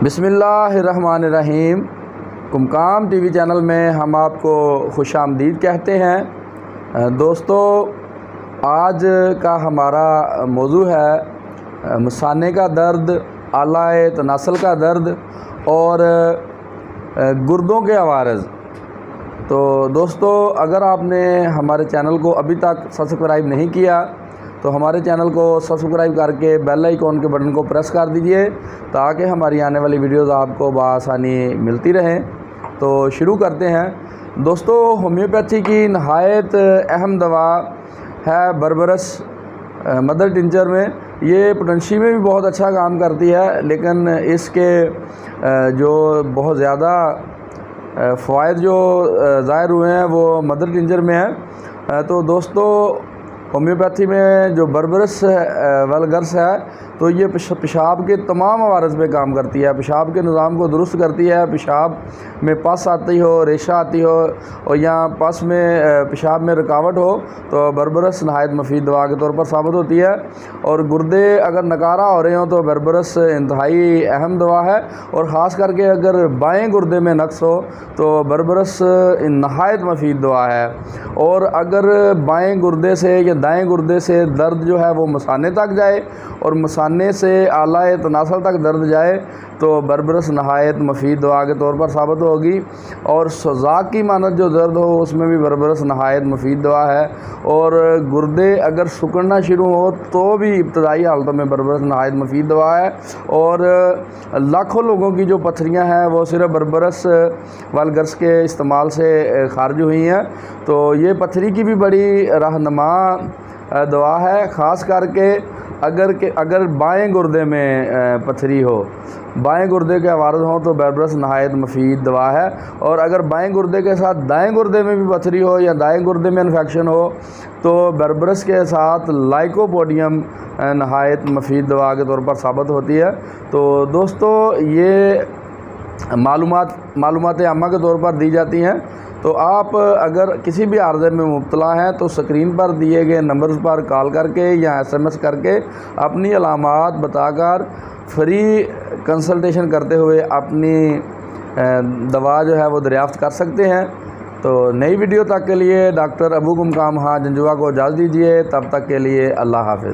بسم اللہ الرحمن الرحیم۔ قمقام ٹی وی چینل میں ہم آپ کو خوش آمدید کہتے ہیں۔ دوستو، آج کا ہمارا موضوع ہے مثانے کا درد، آلائے تناسل کا درد اور گردوں کے عوارض۔ تو دوستو، اگر آپ نے ہمارے چینل کو ابھی تک سبسکرائب نہیں کیا تو ہمارے چینل کو سبسکرائب کر کے بیل آئیکن کے بٹن کو پریس کر دیجئے تاکہ ہماری آنے والی ویڈیوز آپ کو بآسانی ملتی رہیں۔ تو شروع کرتے ہیں۔ دوستو، ہومیوپیتھی کی نہایت اہم دوا ہے بربرس مدر ٹنچر میں۔ یہ پوٹنشی میں بھی بہت اچھا کام کرتی ہے، لیکن اس کے جو بہت زیادہ فوائد جو ظاہر ہوئے ہیں وہ مدر ٹنچر میں ہیں۔ تو دوستو، ہومیوپیتھی میں جو بربرس والگرس ہے تو یہ پیشاب کے تمام عوارض پہ کام کرتی ہے، پیشاب کے نظام کو درست کرتی ہے۔ پیشاب میں پس آتی ہو، ریشہ آتی ہو اور یا پس میں پیشاب میں رکاوٹ ہو تو بربرس نہایت مفید دوا کے طور پر ثابت ہوتی ہے۔ اور گردے اگر نکارہ ہو رہے ہوں تو بربرس انتہائی اہم دوا ہے، اور خاص کر کے اگر بائیں گردے میں نقص ہو تو بربرس نہایت مفید دوا ہے۔ اور اگر بائیں گردے سے یا دائیں گردے سے درد جو ہے وہ مثانے تک جائے اور مثانے سے آلائے تناسل تک درد جائے تو بربرس نہایت مفید دوا کے طور پر ثابت ہوگی۔ اور سوزاک کی مانند جو درد ہو اس میں بھی بربرس نہایت مفید دوا ہے۔ اور گردے اگر سکڑنا شروع ہو تو بھی ابتدائی حالتوں میں بربرس نہایت مفید دوا ہے۔ اور لاکھوں لوگوں کی جو پتھریاں ہیں وہ صرف بربرس والگرس کے استعمال سے خارج ہوئی ہیں۔ تو یہ پتھری کی بھی بڑی رہنما دوا ہے، خاص کر کے اگر بائیں گردے میں پتھری ہو، بائیں گردے کے عوارض ہوں تو بربرس نہایت مفید دوا ہے۔ اور اگر بائیں گردے کے ساتھ دائیں گردے میں بھی پتھری ہو یا دائیں گردے میں انفیکشن ہو تو بربرس کے ساتھ لائکوپوڈیم نہایت مفید دوا کے طور پر ثابت ہوتی ہے۔ تو دوستو، یہ معلومات عامہ کے طور پر دی جاتی ہیں۔ تو آپ اگر کسی بھی عارضے میں مبتلا ہیں تو سکرین پر دیے گئے نمبرز پر کال کر کے یا SMS کر کے اپنی علامات بتا کر فری کنسلٹیشن کرتے ہوئے اپنی دوا جو ہے وہ دریافت کر سکتے ہیں۔ تو نئی ویڈیو تک کے لیے ڈاکٹر ابو قمقام جنجوعہ کو اجازت دیجیے۔ تب تک کے لیے اللہ حافظ۔